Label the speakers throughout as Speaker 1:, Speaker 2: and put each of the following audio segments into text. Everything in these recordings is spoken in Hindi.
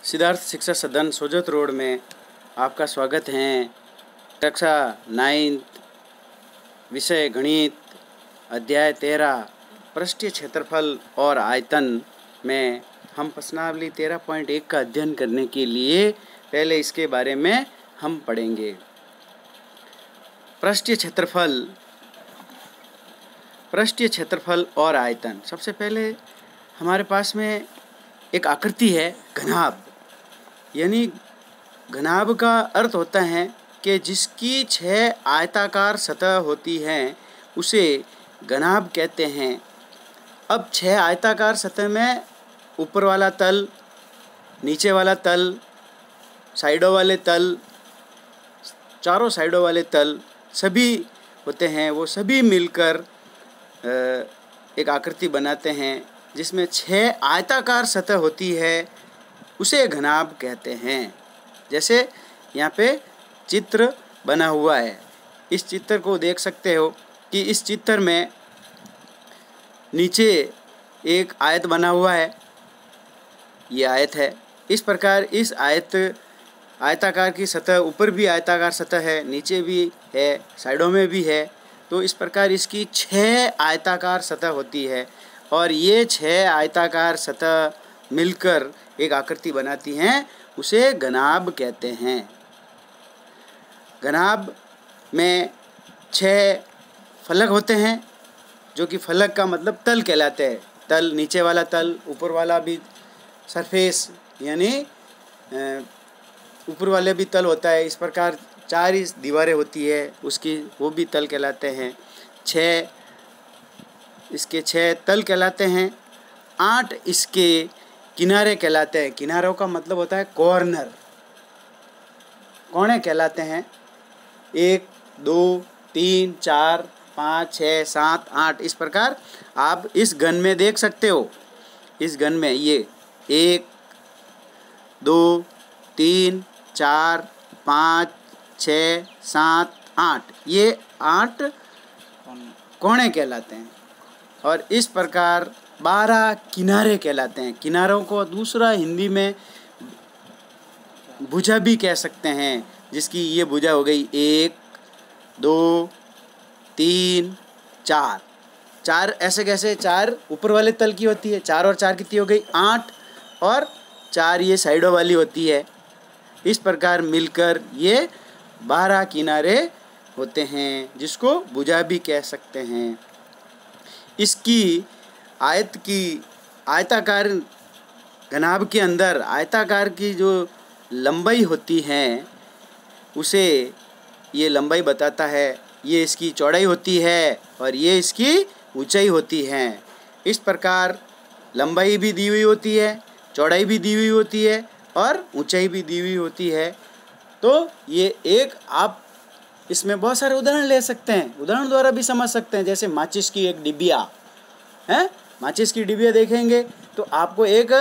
Speaker 1: सिद्धार्थ शिक्षा सदन सोजत रोड में आपका स्वागत है। कक्षा 9 विषय गणित अध्याय 13 पृष्ठीय क्षेत्रफल और आयतन में हम प्रश्नावली 13.1 का अध्ययन करने के लिए पहले इसके बारे में हम पढ़ेंगे। पृष्ठीय क्षेत्रफल और आयतन। सबसे पहले हमारे पास में एक आकृति है घनाभ, यानी घनाभ का अर्थ होता है कि जिसकी 6 आयताकार सतह होती हैं उसे घनाभ कहते हैं। अब 6 आयताकार सतह में ऊपर वाला तल, नीचे वाला तल, साइडों वाले तल, चारों साइडों वाले तल सभी होते हैं। वो सभी मिलकर एक आकृति बनाते हैं जिसमें 6 आयताकार सतह होती है, उसे घनाभ कहते हैं। जैसे यहाँ पे चित्र बना हुआ है, इस चित्र को देख सकते हो कि इस चित्र में नीचे एक आयत बना हुआ है, ये आयत है। इस प्रकार इस आयताकार की सतह, ऊपर भी आयताकार सतह है, नीचे भी है, साइडों में भी है। तो इस प्रकार इसकी 6 आयताकार सतह होती है और ये 6 आयताकार सतह मिलकर एक आकृति बनाती हैं, उसे घनाभ कहते हैं। घनाभ में 6 फलक होते हैं, जो कि फलक का मतलब तल कहलाते हैं। तल, नीचे वाला तल, ऊपर वाला भी सरफेस, यानी ऊपर वाले भी तल होता है। इस प्रकार 4 दीवारें होती है उसकी, वो भी तल कहलाते हैं। 6 इसके 6 तल कहलाते हैं। 8 इसके किनारे कहलाते हैं। किनारों का मतलब होता है कॉर्नर, कोने कहलाते हैं। 1 2 3 4 5 6 7 8 इस प्रकार आप इस घन में देख सकते हो। इस घन में ये 1 2 3 4 5 6 7 8 ये 8 कोने कहलाते हैं। और इस प्रकार 12 किनारे कहलाते हैं। किनारों को दूसरा हिंदी में भुजा भी कह सकते हैं, जिसकी ये भुजा हो गई 1 2 3 4। 4 ऐसे कैसे? 4 ऊपर वाले तल की होती है, 4 और 4 कितनी हो गई? 8, और 4 ये साइडों वाली होती है। इस प्रकार मिलकर ये 12 किनारे होते हैं, जिसको भुजा भी कह सकते हैं। इसकी आयताकार घनाभ के अंदर आयताकार की जो लंबाई होती है उसे ये लंबाई बताता है। ये इसकी चौड़ाई होती है और ये इसकी ऊंचाई होती है। इस प्रकार लंबाई भी दी हुई होती है, चौड़ाई भी दी हुई होती है और ऊंचाई भी दी हुई होती है। तो ये एक आप इसमें बहुत सारे उदाहरण ले सकते हैं, उदाहरण द्वारा भी समझ सकते हैं। जैसे माचिस की एक डिबिया है, माचिस की डिबिया देखेंगे तो आपको एक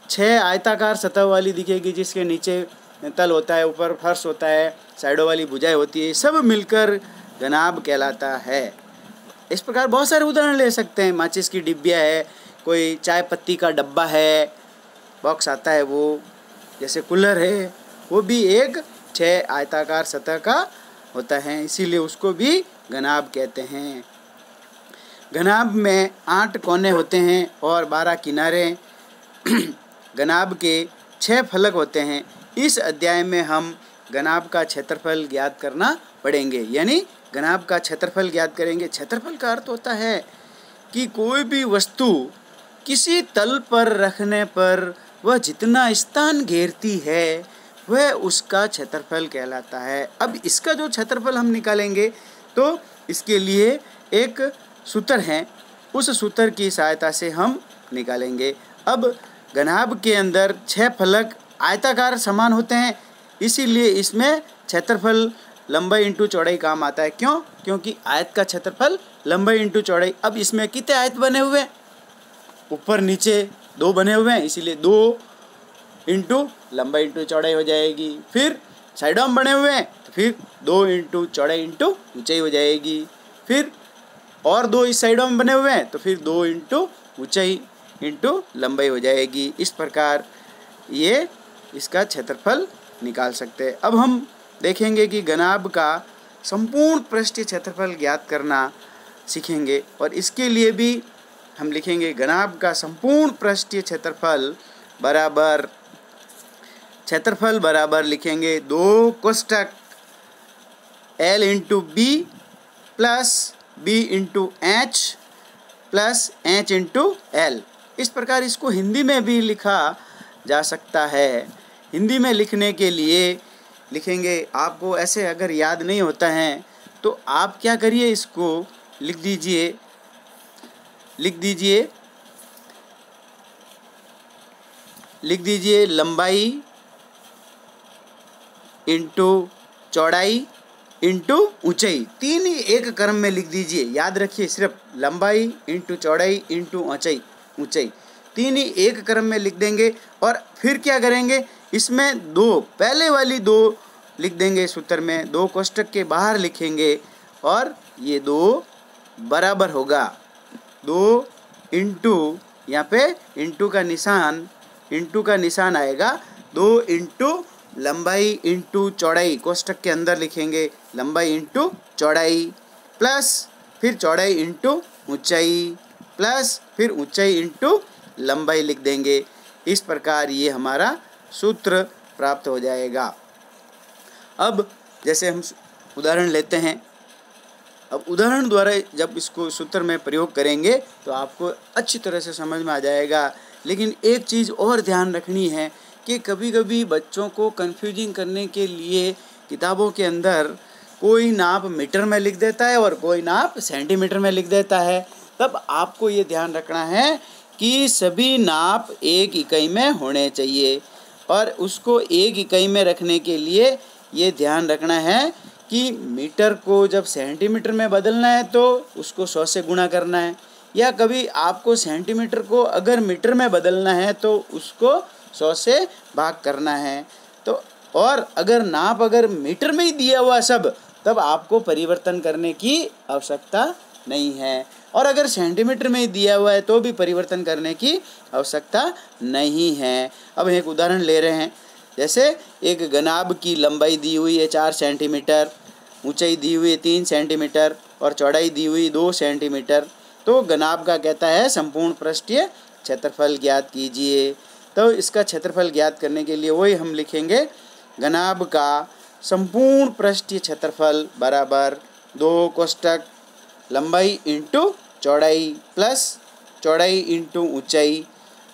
Speaker 1: 6 आयताकार सतह वाली दिखेगी, जिसके नीचे तल होता है, ऊपर फर्श होता है, साइडों वाली भुजाएं होती है, सब मिलकर घनाभ कहलाता है। इस प्रकार बहुत सारे उदाहरण ले सकते हैं। माचिस की डिबिया है, कोई चाय पत्ती का डब्बा है, बॉक्स आता है वो, जैसे कूलर है, वो भी एक 6 आयताकार सतह का होता है, इसीलिए उसको भी घनाभ कहते हैं। घनाभ में 8 कोने होते हैं और 12 किनारे। घनाभ के 6 फलक होते हैं। इस अध्याय में हम घनाभ का क्षेत्रफल ज्ञात करना पड़ेंगे, यानी घनाभ का क्षेत्रफल ज्ञात करेंगे। क्षेत्रफल का अर्थ होता है कि कोई भी वस्तु किसी तल पर रखने पर वह जितना स्थान घेरती है वह उसका क्षेत्रफल कहलाता है। अब इसका जो क्षेत्रफल हम निकालेंगे तो इसके लिए एक सूत्र है, उस सूत्र की सहायता से हम निकालेंगे। अब घनाभ के अंदर 6 फलक आयताकार समान होते हैं, इसीलिए इसमें क्षेत्रफल लंबाई इंटू चौड़ाई काम आता है। क्यों? क्योंकि आयत का क्षेत्रफल लंबाई इंटू चौड़ाई। अब इसमें कितने आयत बने हुए हैं? ऊपर नीचे 2 बने हुए हैं, इसीलिए 2 इंटू लंबाई इंटू चौड़ाई हो जाएगी। फिर साइडों में बने हुए हैं तो फिर 2 इंटू चौड़ाई इंटू ऊंचाई हो जाएगी। फिर और 2 इस साइडों में बने हुए हैं तो फिर 2 इंटू ऊंचाई इंटू लंबाई हो जाएगी। इस प्रकार ये इसका क्षेत्रफल निकाल सकते हैं। अब हम देखेंगे कि घनाभ का संपूर्ण पृष्ठीय क्षेत्रफल ज्ञात करना सीखेंगे, और इसके लिए भी हम लिखेंगे घनाभ का संपूर्ण पृष्ठीय क्षेत्रफल बराबर लिखेंगे 2 कोष्ठक L into B plus B into H plus H into L. इस प्रकार इसको हिंदी में भी लिखा जा सकता है। हिंदी में लिखने के लिए लिखेंगे, आपको ऐसे अगर याद नहीं होता है तो आप क्या करिए, इसको लिख दीजिए लंबाई इंटू चौड़ाई इंटू ऊंचाई, तीन ही एक क्रम में लिख दीजिए। याद रखिए, सिर्फ लंबाई इंटू चौड़ाई इंटू ऊंचाई तीन ही एक क्रम में लिख देंगे। और फिर क्या करेंगे, इसमें दो पहले वाली 2 लिख देंगे सूत्र में, 2 कोष्ठक के बाहर लिखेंगे और ये 2 बराबर होगा 2 इंटू, यहाँ पे इंटू का निशान आएगा, 2 इंटू लंबाई इंटू चौड़ाई, कोष्ठक के अंदर लिखेंगे लंबाई इंटू चौड़ाई, प्लस फिर चौड़ाई इंटू ऊंचाई, प्लस फिर ऊंचाई इंटू लंबाई लिख देंगे। इस प्रकार ये हमारा सूत्र प्राप्त हो जाएगा। अब जैसे हम उदाहरण लेते हैं, अब उदाहरण द्वारा जब इसको सूत्र में प्रयोग करेंगे तो आपको अच्छी तरह से समझ में आ जाएगा। लेकिन एक चीज़ और ध्यान रखनी है कि कभी कभी बच्चों को कन्फ्यूजिंग करने के लिए किताबों के अंदर कोई नाप मीटर में लिख देता है और कोई नाप सेंटीमीटर में लिख देता है। तब आपको ये ध्यान रखना है कि सभी नाप एक इकाई में होने चाहिए, और उसको एक इकाई में रखने के लिए ये ध्यान रखना है कि मीटर को जब सेंटीमीटर में बदलना है तो उसको 100 से गुणा करना है, या कभी आपको सेंटीमीटर को अगर मीटर में बदलना है तो उसको 100 से भाग करना है। तो और अगर मीटर में ही दिया हुआ सब, तब आपको परिवर्तन करने की आवश्यकता नहीं है, और अगर सेंटीमीटर में ही दिया हुआ है तो भी परिवर्तन करने की आवश्यकता नहीं है। अब एक उदाहरण ले रहे हैं, जैसे एक घनाभ की लंबाई दी हुई है 4 सेंटीमीटर, ऊंचाई दी हुई है 3 सेंटीमीटर और चौड़ाई दी हुई 2 सेंटीमीटर। तो घनाभ का कहता है संपूर्ण पृष्ठीय क्षेत्रफल ज्ञात कीजिए। तो इसका क्षेत्रफल ज्ञात करने के लिए वही हम लिखेंगे, घनाभ का संपूर्ण पृष्ठीय क्षेत्रफल बराबर 2 कोष्ठक लंबाई इंटू चौड़ाई प्लस चौड़ाई इंटू ऊंचाई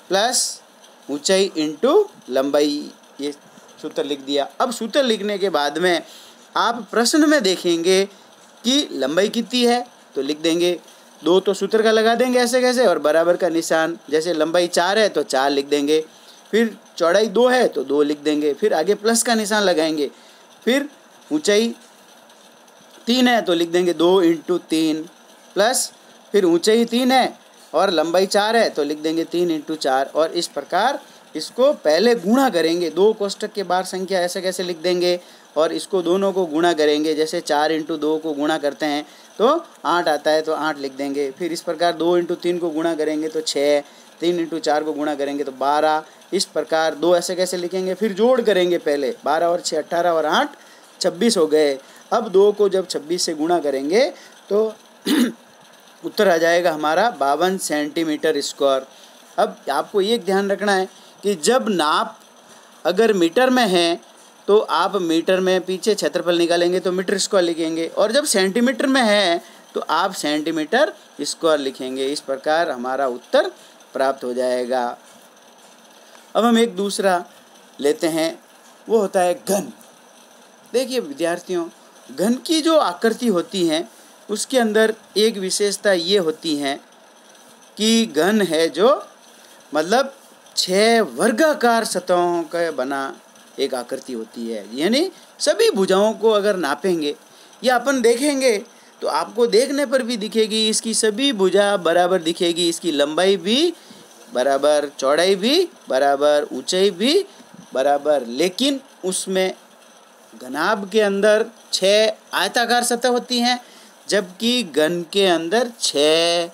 Speaker 1: प्लस ऊंचाई इंटू लंबाई। ये सूत्र लिख दिया। अब सूत्र लिखने के बाद में आप प्रश्न में देखेंगे कि लंबाई कितनी है, तो लिख देंगे 2 तो सूत्र का लगा देंगे ऐसे कैसे, और बराबर का निशान, जैसे लंबाई 4 है तो 4 लिख देंगे, फिर चौड़ाई 2 है तो 2 लिख देंगे, फिर आगे प्लस का निशान लगाएंगे, फिर ऊंचाई 3 है तो लिख देंगे 2 इंटू 3 प्लस फिर ऊंचाई 3 है और लंबाई 4 है तो लिख देंगे 3 इंटू 4। और इस प्रकार इसको पहले गुणा करेंगे, 2 कोष्ठक के बाहर संख्या ऐसे कैसे लिख देंगे और इसको दोनों को गुणा करेंगे। जैसे 4 इंटू 2 को गुणा करते हैं तो 8 आता है तो 8 लिख देंगे। फिर इस प्रकार 2 इंटू 3 को गुणा करेंगे तो 6, 3 इंटू 4 को गुणा करेंगे तो 12। इस प्रकार 2 ऐसे कैसे लिखेंगे, फिर जोड़ करेंगे, पहले 12 और 6 18 और 8 26 हो गए। अब 2 को जब 26 से गुणा करेंगे तो उत्तर आ जाएगा हमारा 52 सेंटीमीटर स्क्वायर। अब आपको ये ध्यान रखना है कि जब नाप अगर मीटर में है तो आप मीटर में पीछे क्षेत्रफल निकालेंगे तो मीटर स्क्वायर लिखेंगे, और जब सेंटीमीटर में है तो आप सेंटीमीटर स्क्वायर लिखेंगे। इस प्रकार हमारा उत्तर प्राप्त हो जाएगा। अब हम एक दूसरा लेते हैं, वो होता है घन। देखिए विद्यार्थियों, घन की जो आकृति होती है उसके अंदर एक विशेषता ये होती है कि घन है जो मतलब 6 वर्गाकार सतहों का बना एक आकृति होती है। यानी सभी भुजाओं को अगर नापेंगे या अपन देखेंगे तो आपको देखने पर भी दिखेगी इसकी सभी भुजा बराबर दिखेगी, इसकी लंबाई भी बराबर, चौड़ाई भी बराबर, ऊंचाई भी बराबर। लेकिन उसमें घनाभ के अंदर 6 आयताकार सतह होती हैं, जबकि घन के अंदर 6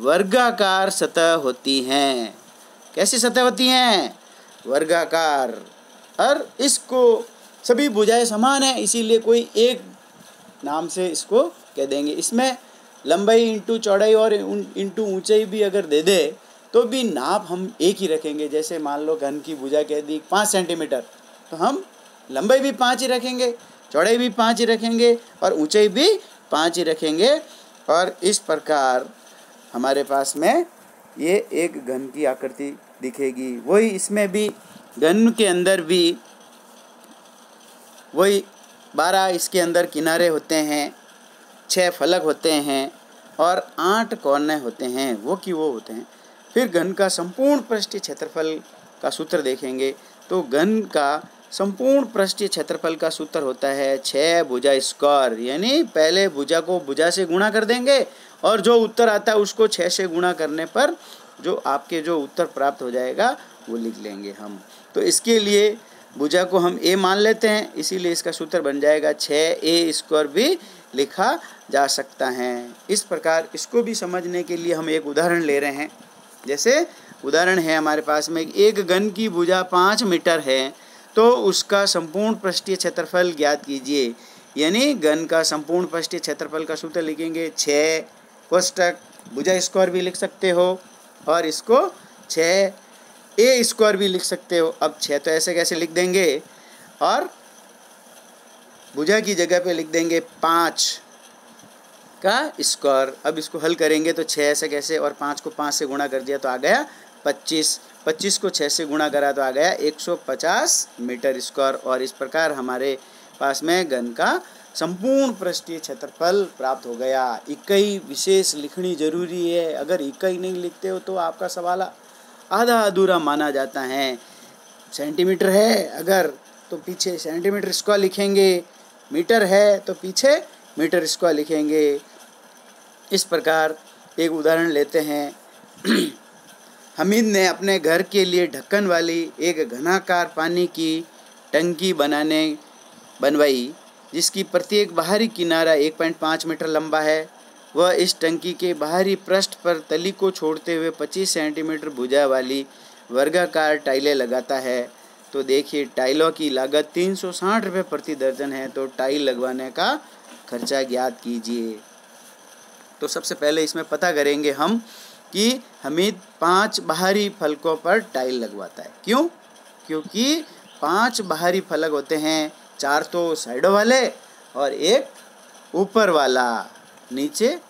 Speaker 1: वर्गाकार सतह होती हैं। कैसी सतह होती हैं? वर्गाकार। और इसको सभी भुजाएं समान है, इसीलिए कोई एक नाम से इसको कह देंगे। इसमें लंबाई इंटू चौड़ाई और इंटू ऊंचाई भी अगर दे दे तो भी नाप हम एक ही रखेंगे। जैसे मान लो घन की भुजा कह दी 5 सेंटीमीटर, तो हम लंबाई भी 5 ही रखेंगे, चौड़ाई भी 5 ही रखेंगे और ऊंचाई भी 5 ही रखेंगे। और इस प्रकार हमारे पास में ये एक घन की आकृति दिखेगी। वही इसमें भी घन के अंदर भी वही 12 इसके अंदर किनारे होते हैं, 6 फलक होते हैं और 8 कोने होते हैं, वो होते हैं। फिर घन का संपूर्ण पृष्ठीय क्षेत्रफल का सूत्र देखेंगे तो घन का संपूर्ण पृष्ठीय क्षेत्रफल का सूत्र होता है 6 भुजा स्क्वायर, यानी पहले भुजा को भुजा से गुणा कर देंगे और जो उत्तर आता है उसको 6 से गुणा करने पर जो आपके जो उत्तर प्राप्त हो जाएगा वो लिख लेंगे हम। तो इसके लिए भुजा को हम a मान लेते हैं, इसीलिए इसका सूत्र बन जाएगा 6a स्क्वायर भी लिखा जा सकता है। इस प्रकार इसको भी समझने के लिए हम एक उदाहरण ले रहे हैं। जैसे उदाहरण है हमारे पास में, एक घन की भुजा 5 मीटर है तो उसका संपूर्ण पृष्ठीय क्षेत्रफल ज्ञात कीजिए। यानी घन का संपूर्ण पृष्ठीय क्षेत्रफल का सूत्र लिखेंगे 6 कोष्टक भुजा स्क्वायर भी लिख सकते हो और इसको 6a स्क्वायर भी लिख सकते हो। अब 6 तो ऐसे कैसे लिख देंगे और भुजा की जगह पे लिख देंगे 5 का स्क्वायर। अब इसको हल करेंगे तो 6 ऐसे कैसे और 5 को 5 से गुणा कर दिया तो आ गया 25, 25 को 6 से गुणा करा तो आ गया 150 मीटर स्क्वायर। और इस प्रकार हमारे पास में घन का संपूर्ण पृष्ठीय क्षेत्रफल प्राप्त हो गया। इकाई विशेष लिखनी जरूरी है, अगर इकाई नहीं लिखते हो तो आपका सवाल आधा अधूरा माना जाता है। सेंटीमीटर है अगर तो पीछे सेंटीमीटर स्क्वायर लिखेंगे, मीटर है तो पीछे मीटर स्क्वायर लिखेंगे। इस प्रकार एक उदाहरण लेते हैं। हमीद ने अपने घर के लिए ढक्कन वाली एक घनाकार पानी की टंकी बनवाई जिसकी प्रत्येक बाहरी किनारा 1.5 मीटर लंबा है। वह इस टंकी के बाहरी पृष्ठ पर तली को छोड़ते हुए 25 सेंटीमीटर भुजा वाली वर्गाकार टाइलें लगाता है। तो देखिए टाइलों की लागत 360 रुपये प्रति दर्जन है, तो टाइल लगवाने का खर्चा ज्ञात कीजिए। तो सबसे पहले इसमें पता करेंगे हम कि हमीद 5 बाहरी फलकों पर टाइल लगवाता है। क्यों? क्योंकि 5 बाहरी फलक होते हैं, 4 तो साइडों वाले और एक ऊपर वाला, नीचे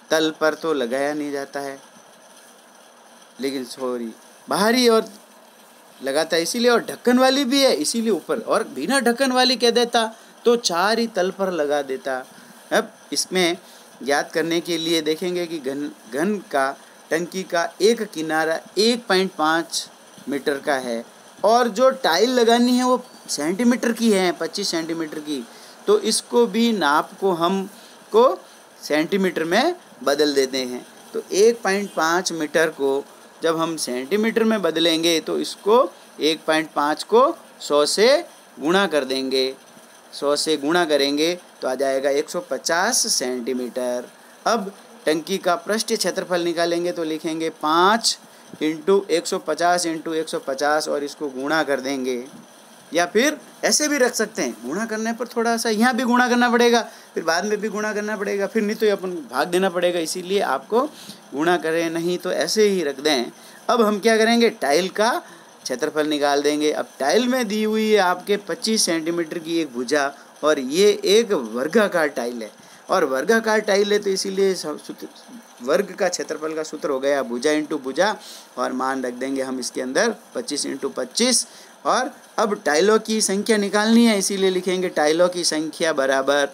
Speaker 1: तल पर तो लगाया नहीं जाता है, लेकिन बाहरी और लगाता है इसीलिए, और ढक्कन वाली भी है इसीलिए ऊपर, और बिना ढक्कन वाली कह देता तो 4 ही तल पर लगा देता। अब इसमें ज्ञात करने के लिए देखेंगे कि घन का टंकी का एक किनारा 1.5 मीटर का है और जो टाइल लगानी है वो सेंटीमीटर की है, 25 सेंटीमीटर की। तो इसको भी नाप को हम को सेंटीमीटर में बदल देते हैं। तो 1.5 मीटर को जब हम सेंटीमीटर में बदलेंगे तो इसको 1.5 को 100 से गुणा कर देंगे, 100 से गुणा करेंगे तो आ जाएगा 150 सेंटीमीटर। अब टंकी का पृष्ठीय क्षेत्रफल निकालेंगे तो लिखेंगे 5 × 150 × 150 और इसको गुणा कर देंगे, या फिर ऐसे भी रख सकते हैं। गुणा करने पर थोड़ा सा यहाँ भी गुणा करना पड़ेगा, फिर बाद में भी गुणा करना पड़ेगा, फिर नहीं तो अपन भाग देना पड़ेगा, इसीलिए आपको गुणा करें, नहीं तो ऐसे ही रख दें। अब हम क्या करेंगे, टाइल का क्षेत्रफल निकाल देंगे। अब टाइल में दी हुई है आपके 25 सेंटीमीटर की एक भुजा और ये एक वर्गाकार टाइल है, और वर्गाकार टाइल है तो इसीलिए वर्ग का क्षेत्रफल का सूत्र हो गया भुजा इंटू भुजा, और मान रख देंगे हम इसके अंदर 25 × 25। और अब टाइलों की संख्या निकालनी है, इसीलिए लिखेंगे टाइलों की संख्या बराबर,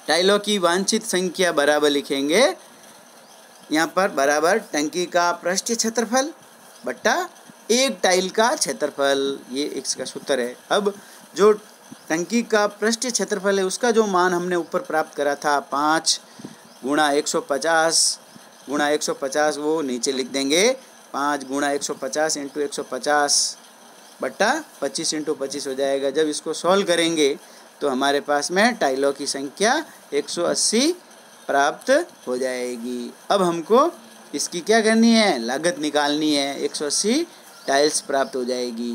Speaker 1: टाइलों की वांछित संख्या बराबर लिखेंगे यहाँ पर बराबर टंकी का पृष्ठीय क्षेत्रफल बट्टा एक टाइल का क्षेत्रफल, ये इसका सूत्र है। अब जो टंकी का पृष्ठीय क्षेत्रफल है उसका जो मान हमने ऊपर प्राप्त करा था 5 × 150 वो नीचे लिख देंगे, 5 × 150 × 150 बट्टा 25 × 25 हो जाएगा। जब इसको सॉल्व करेंगे तो हमारे पास में टाइलों की संख्या 180 प्राप्त हो जाएगी। अब हमको इसकी क्या करनी है, लागत निकालनी है, 180 टाइल्स प्राप्त हो जाएगी।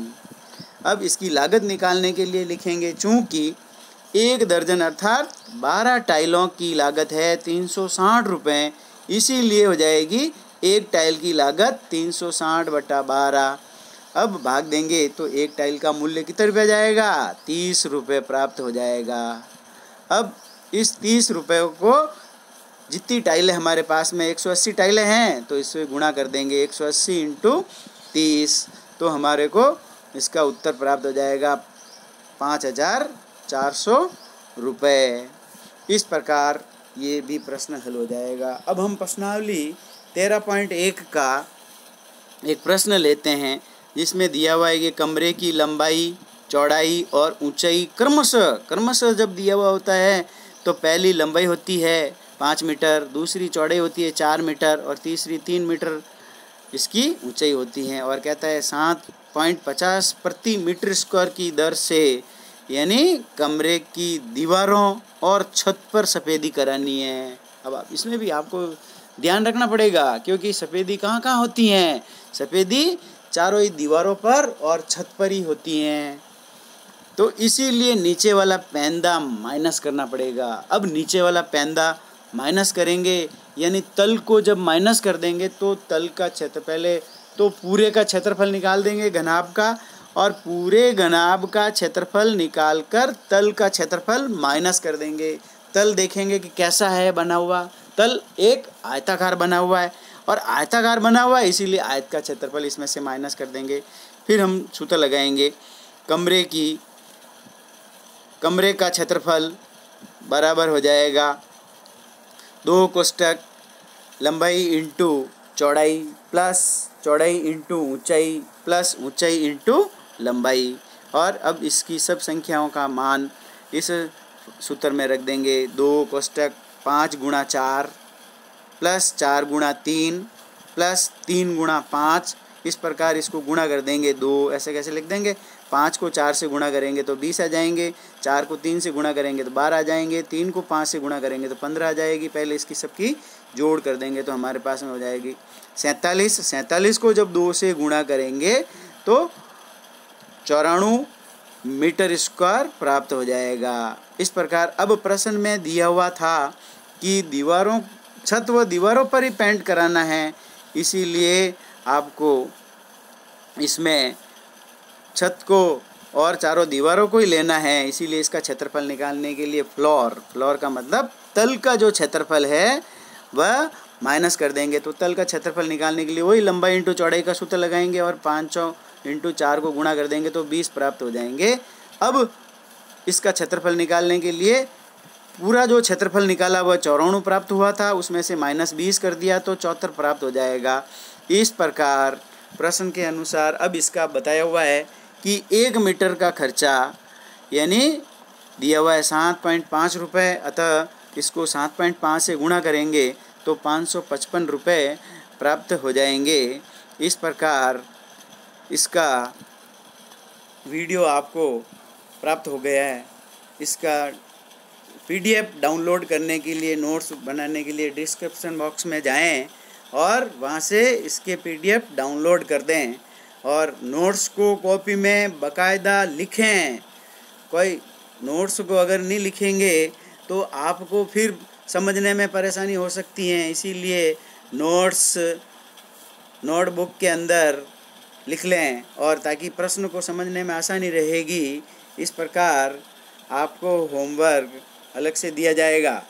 Speaker 1: अब इसकी लागत निकालने के लिए लिखेंगे, चूँकि 1 दर्जन अर्थात 12 टाइलों की लागत है 360 रुपये, इसीलिए हो जाएगी एक टाइल की लागत 360/12। अब भाग देंगे तो एक टाइल का मूल्य कितने रुपये जाएगा, 30 रुपये प्राप्त हो जाएगा। अब इस 30 रुपये को जितनी टाइलें हमारे पास में 180 टाइलें हैं तो इससे गुणा कर देंगे, 180 × 30, तो हमारे को इसका उत्तर प्राप्त हो जाएगा 5400 रुपये। इस प्रकार ये भी प्रश्न हल हो जाएगा। अब हम प्रश्नावली 13.1 का एक प्रश्न लेते हैं, जिसमें दिया हुआ है कि कमरे की लंबाई, चौड़ाई और ऊंचाई क्रमशः जब दिया हुआ होता है तो पहली लंबाई होती है 5 मीटर, दूसरी चौड़ाई होती है 4 मीटर और तीसरी 3 मीटर इसकी ऊंचाई होती है। और कहता है 7.50 प्रति मीटर स्क्वायर की दर से, यानी कमरे की दीवारों और छत पर सफ़ेदी करानी है। अब इसमें भी आपको ध्यान रखना पड़ेगा, क्योंकि सफ़ेदी कहाँ कहाँ होती हैं, सफ़ेदी चारों ही दीवारों पर और छत पर ही होती हैं, तो इसीलिए नीचे वाला पैंदा माइनस करना पड़ेगा। अब नीचे वाला पैंदा माइनस करेंगे, यानी तल को जब माइनस कर देंगे तो तल का क्षेत्र, पहले तो पूरे का क्षेत्रफल निकाल देंगे घनाभ का, और पूरे घनाभ का क्षेत्रफल निकाल कर तल का क्षेत्रफल माइनस कर देंगे। तल देखेंगे कि कैसा है बना हुआ, तल एक आयताकार बना हुआ है और आयताकार बना हुआ है, इसीलिए आयत का क्षेत्रफल इसमें से माइनस कर देंगे। फिर हम सूत्र लगाएंगे, कमरे का क्षेत्रफल बराबर हो जाएगा 2 कोष्टक लंबाई इंटू चौड़ाई प्लस चौड़ाई इंटू ऊंचाई प्लस ऊंचाई इंटू लंबाई। और अब इसकी सब संख्याओं का मान इस सूत्र में रख देंगे, 2 कोष्टक 5 × 4 प्लस 4 × 3 प्लस 3 × 5, इस प्रकार इसको गुणा कर देंगे। 2 ऐसे कैसे लिख देंगे, 5 को 4 से गुणा करेंगे तो 20 आ जाएंगे, 4 को 3 से गुणा करेंगे तो 12 आ जाएंगे, 3 को 5 से गुणा करेंगे तो 15 आ जाएगी। पहले इसकी सबकी जोड़ कर देंगे तो हमारे पास में हो जाएगी 47। 47 को जब 2 से गुणा करेंगे तो 94 मीटर स्क्वायर प्राप्त हो जाएगा। इस प्रकार अब प्रश्न में दिया हुआ था कि छत व दीवारों पर ही पेंट कराना है, इसीलिए आपको इसमें छत को और चारों दीवारों को ही लेना है। इसीलिए इसका क्षेत्रफल निकालने के लिए फ्लोर का मतलब तल का जो क्षेत्रफल है वह माइनस कर देंगे। तो तल का क्षेत्रफल निकालने के लिए वही लंबाई इंटू चौड़ाई का सूत्र लगाएंगे और 500 × 4 को गुणा कर देंगे तो 20 प्राप्त हो जाएंगे। अब इसका क्षेत्रफल निकालने के लिए पूरा जो क्षेत्रफल निकाला वह 94 प्राप्त हुआ था, उसमें से -20 कर दिया तो 74 प्राप्त हो जाएगा। इस प्रकार प्रश्न के अनुसार अब इसका बताया हुआ है कि 1 मीटर का खर्चा, यानी दिया हुआ है 7.5 रुपये, अतः इसको 7.5 से गुणा करेंगे तो 555 रुपये प्राप्त हो जाएंगे। इस प्रकार इसका वीडियो आपको प्राप्त हो गया है। इसका PDF डाउनलोड करने के लिए, नोट्स बनाने के लिए डिस्क्रिप्शन बॉक्स में जाएं और वहां से इसके PDF डाउनलोड कर दें और नोट्स को कॉपी में बाकायदा लिखें। कोई नोट्स को अगर नहीं लिखेंगे तो आपको फिर समझने में परेशानी हो सकती है, इसीलिए नोटबुक के अंदर लिख लें और ताकि प्रश्न को समझने में आसानी रहेगी। इस प्रकार आपको होमवर्क अलग से दिया जाएगा।